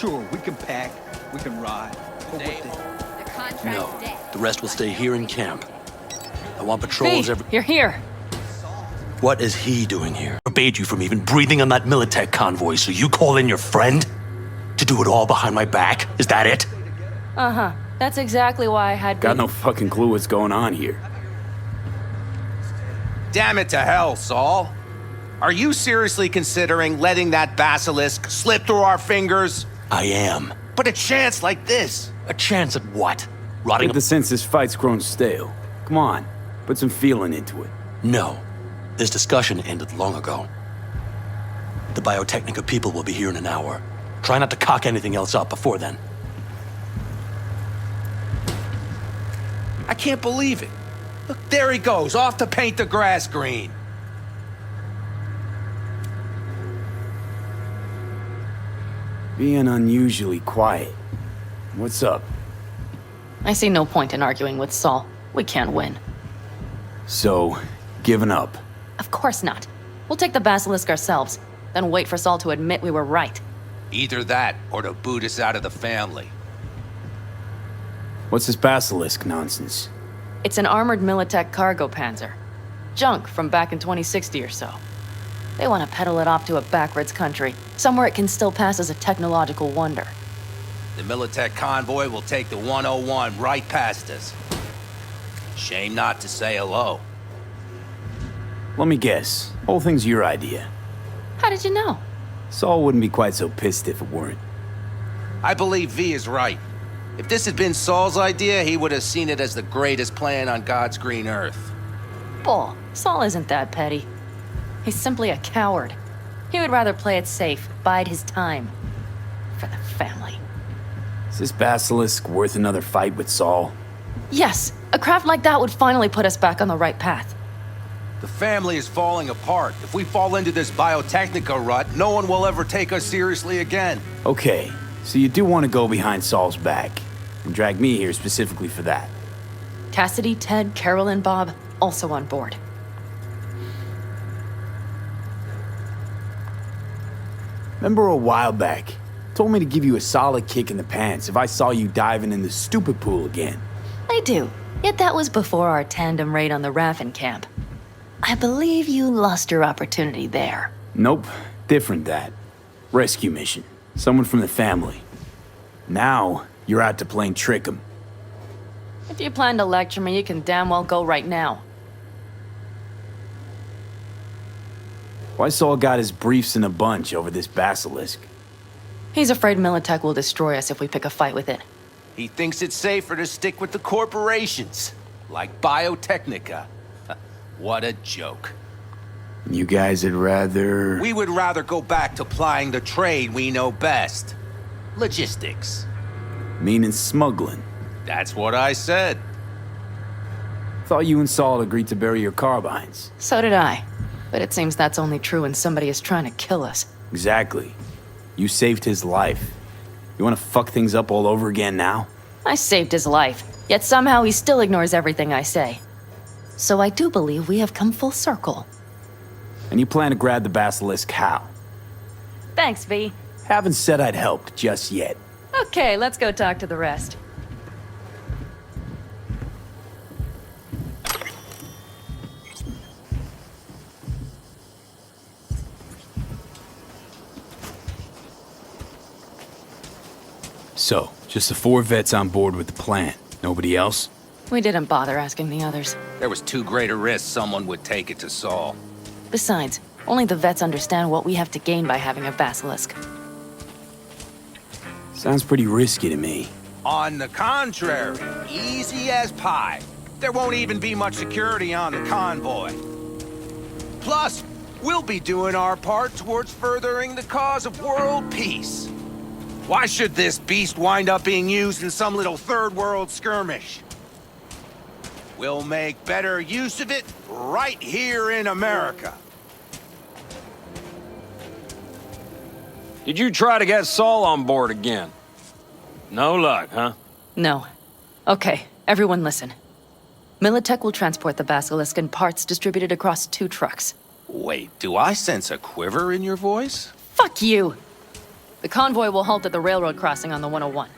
Sure, we can pack, we can ride. But what The contract's No, dead. the rest will stay here in camp. I want patrols V, every... you're here. What is he doing here? Forbade you from even breathing on that Militech convoy, so you call in your friend? To do it all behind my back? Is that it? Uh-huh. That's exactly why I had Got B. no fucking clue what's going on here. Damn it to hell, Saul. Are you seriously considering letting that basilisk slip through our fingers? I am. But a chance like this. A chance at what? Rotting Get the sense this fight's grown stale. Come on, put some feeling into it. No. This discussion ended long ago. The Biotechnica people will be here in an hour. Try not to cock anything else up before then. I can't believe it. Look, there he goes, off to paint the grass green. Being unusually quiet. What's up? I see no point in arguing with Saul. We can't win. So, giving up. Of course not. We'll take the basilisk ourselves, then wait for Saul to admit we were right. Either that, or to boot us out of the family. What's this basilisk nonsense? It's an armored Militech cargo panzer. Junk from back in 2060 or so. They want to peddle it off to a backwards country, somewhere it can still pass as a technological wonder. The Militech convoy will take the 101 right past us. Shame not to say hello. Let me guess. Whole thing's your idea. How did you know? Saul wouldn't be quite so pissed if it weren't. I believe V is right. If this had been Saul's idea, he would have seen it as the greatest plan on God's green earth. Bull. Saul isn't that petty. He's simply a coward. He would rather play it safe, bide his time. For the family. Is this basilisk worth another fight with Saul? Yes, a craft like that would finally put us back on the right path. The family is falling apart. If we fall into this Biotechnica rut, no one will ever take us seriously again. Okay, so you do want to go behind Saul's back, and drag me here specifically for that. Cassidy, Ted, Carol, and Bob also on board. Remember a while back, told me to give you a solid kick in the pants if I saw you diving in the stupid pool again. I do, yet that was before our tandem raid on the Raffin camp. I believe you lost your opportunity there. Nope, different that. Rescue mission. Someone from the family. Now, you're out to plain trick 'em. If you plan to lecture me, you can damn well go right now. Why Saul got his briefs in a bunch over this basilisk? He's afraid Militech will destroy us if we pick a fight with it. He thinks it's safer to stick with the corporations, like Biotechnica. What a joke. You guys would rather... We would rather go back to plying the trade we know best. Logistics. Meaning smuggling. That's what I said. Thought you and Saul agreed to bury your carbines. So did I. But it seems that's only true when somebody is trying to kill us. Exactly. You saved his life. You want to fuck things up all over again now? I saved his life, yet somehow he still ignores everything I say. So I do believe we have come full circle. And you plan to grab the basilisk how? Thanks, V. Haven't said I'd helped just yet. Okay, let's go talk to the rest. So, just the 4 vets on board with the plan. Nobody else? We didn't bother asking the others. There was too great a risk someone would take it to Saul. Besides, only the vets understand what we have to gain by having a basilisk. Sounds pretty risky to me. On the contrary, easy as pie. There won't even be much security on the convoy. Plus, we'll be doing our part towards furthering the cause of world peace. Why should this beast wind up being used in some little third world skirmish? We'll make better use of it right here in America. Did you try to get Saul on board again? No luck, huh? No. Okay, everyone listen. Militech will transport the basilisk in parts distributed across 2 trucks. Wait, do I sense a quiver in your voice? Fuck you! The convoy will halt at the railroad crossing on the 101.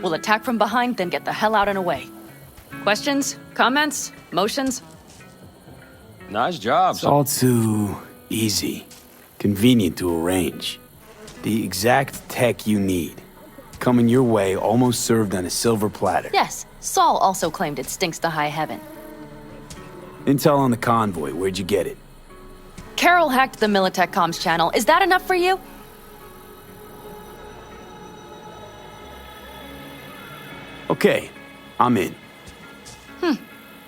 We'll attack from behind, then get the hell out and away. Questions? Comments? Motions? Nice job. It's all too easy. Convenient to arrange. The exact tech you need. Coming your way, almost served on a silver platter. Yes, Saul also claimed it stinks to high heaven. Intel on the convoy, where'd you get it? Carol hacked the Militech comms channel. Is that enough for you? Okay, I'm in.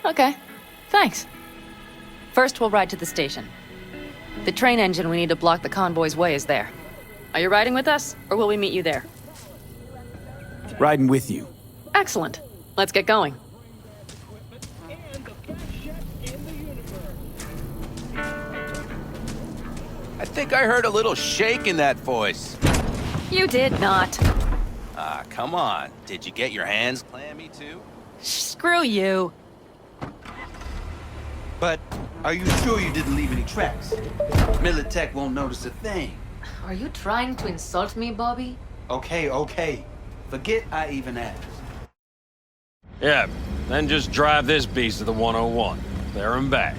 Okay, thanks. First, we'll ride to the station. The train engine we need to block the convoy's way is there. Are you riding with us, or will we meet you there? Riding with you. Excellent. Let's get going. I think I heard a little shake in that voice. You did not. Ah, come on. Did you get your hands clammy too? Screw you. But are you sure you didn't leave any tracks? Militech won't notice a thing. Are you trying to insult me, Bobby? Okay. Forget I even asked. Yeah, then just drive this beast to the 101. There and back.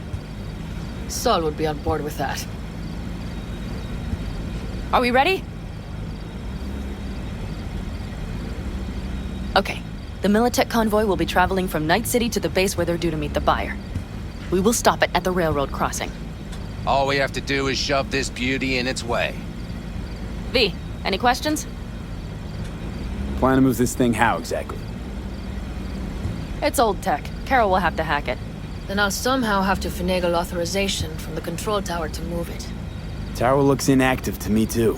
Saul would be on board with that. Are we ready? Okay. The Militech convoy will be traveling from Night City to the base where they're due to meet the buyer. We will stop it at the railroad crossing. All we have to do is shove this beauty in its way. V, any questions? Plan to move this thing how exactly? It's old tech. Carol will have to hack it. Then I'll somehow have to finagle authorization from the control tower to move it. Tower looks inactive to me too.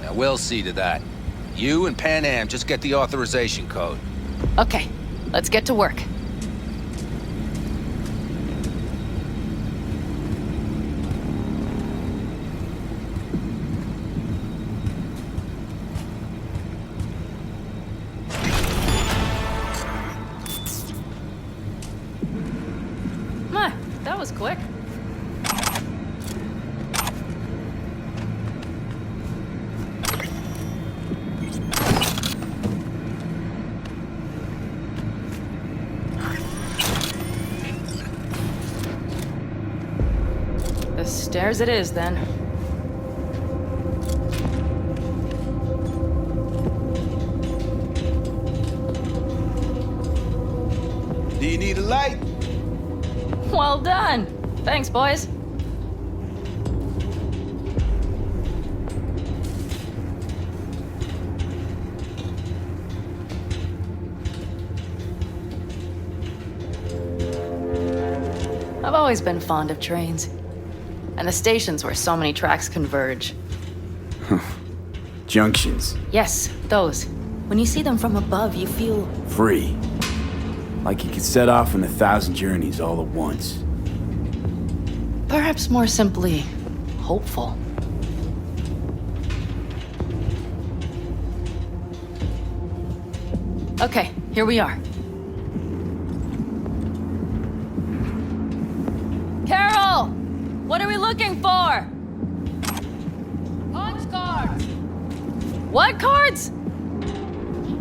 Now, we'll see to that. You and Panam just get the authorization code. Okay, let's get to work. That was quick. The stairs it is, then. Do you need a light? Well done. Thanks, boys. I've always been fond of trains. And the stations where so many tracks converge. Junctions. Yes, those. When you see them from above, you feel... Free. Like you could set off on 1,000 journeys all at once. perhaps more simply, hopeful. Okay, here we are. Carol! What are we looking for? Punch cards! What cards?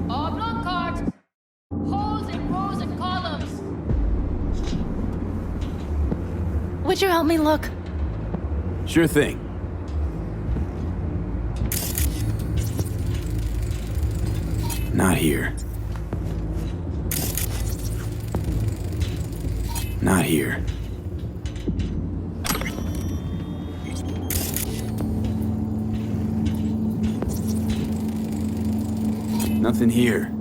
Oblong cards! Holes in rows and columns! Would you help me look? Sure thing. Not here. Not here. Nothing here.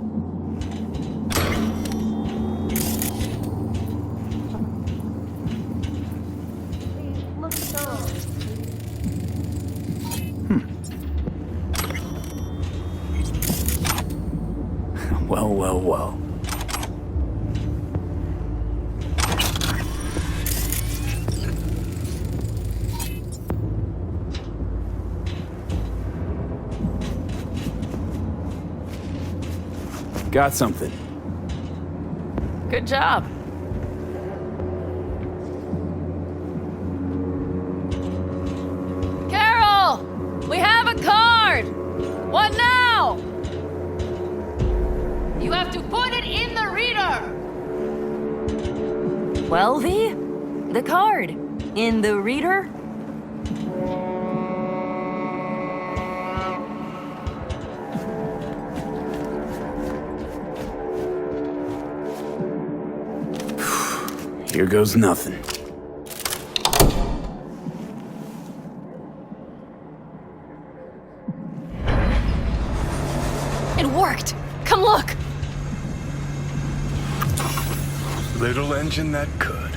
Well. Got something. Good job. Carol! We have a card! Well, V? The card. In the reader? Here goes nothing. It worked! Come look! Little engine that could.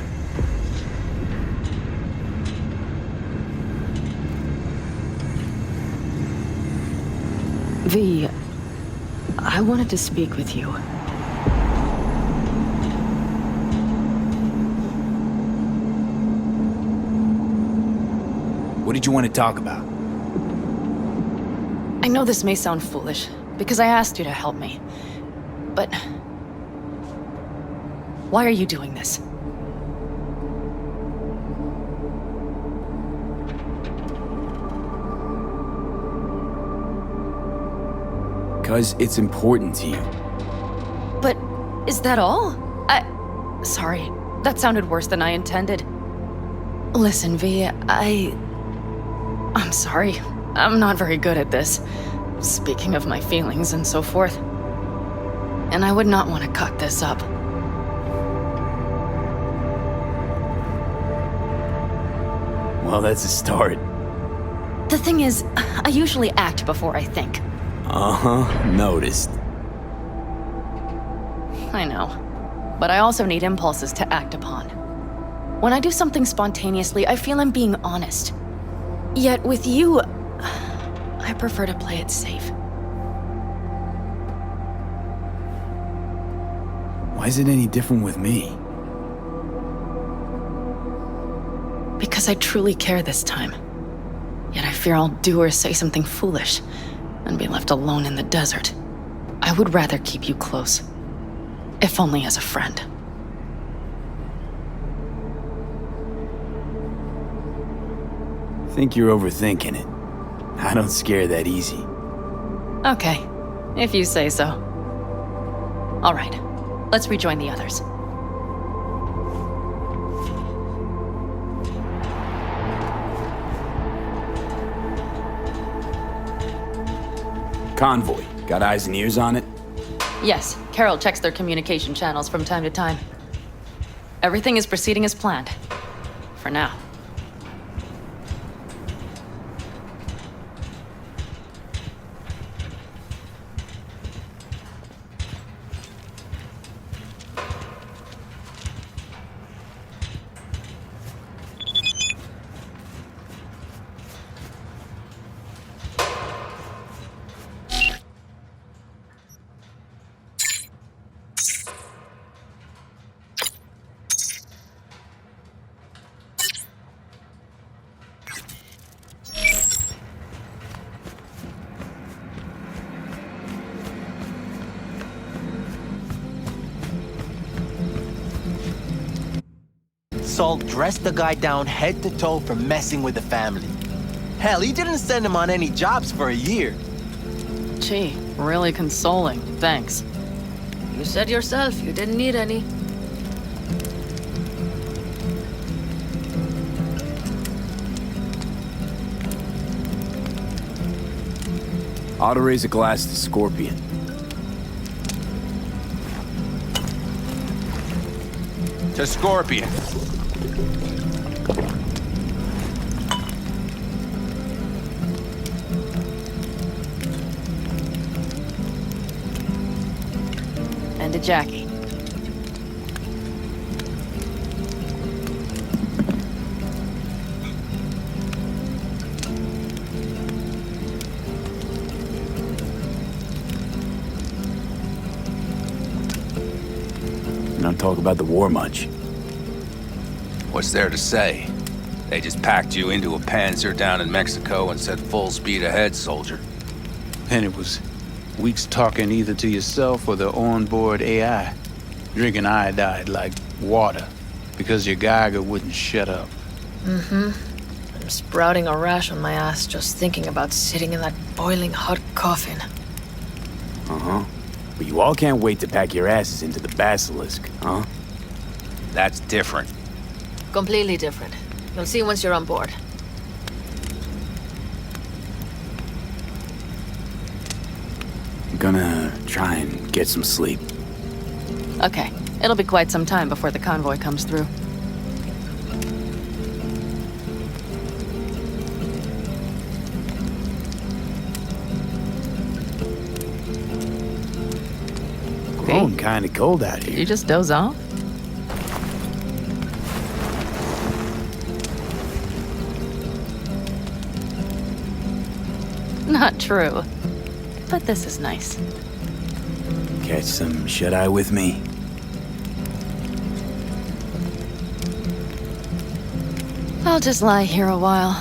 V, I wanted to speak with you. What did you want to talk about? I know this may sound foolish, because I asked you to help me. But... why are you doing this? Because it's important to you. But is that all? Sorry, that sounded worse than I intended. Listen, V, I'm sorry. I'm not very good at this. Speaking of my feelings and so forth. And I would not want to cut this up. Well, that's a start. The thing is, I usually act before I think. Uh-huh, noticed. I know. But I also need impulses to act upon. When I do something spontaneously, I feel I'm being honest. Yet with you, I prefer to play it safe. Why is it any different with me? Because I truly care this time. Yet I fear I'll do or say something foolish and be left alone in the desert. I would rather keep you close, if only as a friend. Think you're overthinking it. I don't scare that easy. Okay, if you say so. All right, let's rejoin the others. Convoy. Got eyes and ears on it? Yes, Carol checks their communication channels from time to time. Everything is proceeding as planned. For now. Salt dressed the guy down head to toe for messing with the family. Hell, he didn't send him on any jobs for a year. Gee, really consoling. Thanks. You said yourself you didn't need any. Ought to raise a glass to Scorpion. To Scorpion. And to Jackie. Don't talk about the war much. What's there to say? They just packed you into a Panzer down in Mexico and said full speed ahead, soldier. And it was weeks talking either to yourself or the onboard AI, drinking iodide like water because your Geiger wouldn't shut up. I'm sprouting a rash on my ass just thinking about sitting in that boiling hot coffin. Uh-huh. But you all can't wait to pack your asses into the Basilisk, huh? That's different. Completely different. You'll see once you're on board. I'm gonna try and get some sleep. Okay, it'll be quite some time before the convoy comes through. Growing kinda cold out here. You just doze off? Not true. But this is nice. Catch some shut-eye with me. I'll just lie here a while,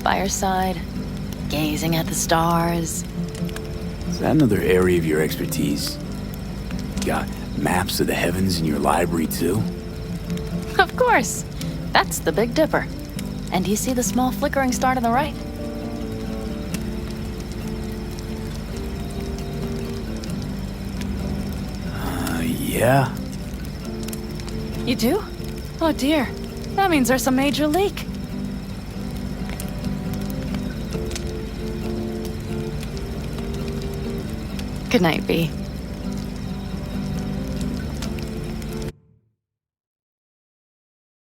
by your side, gazing at the stars. Is that another area of your expertise? Got maps of the heavens in your library, too? Of course. That's the Big Dipper. And do you see the small flickering star to the right? Yeah. You do? Oh dear. That means there's a major leak. Good night, Bee.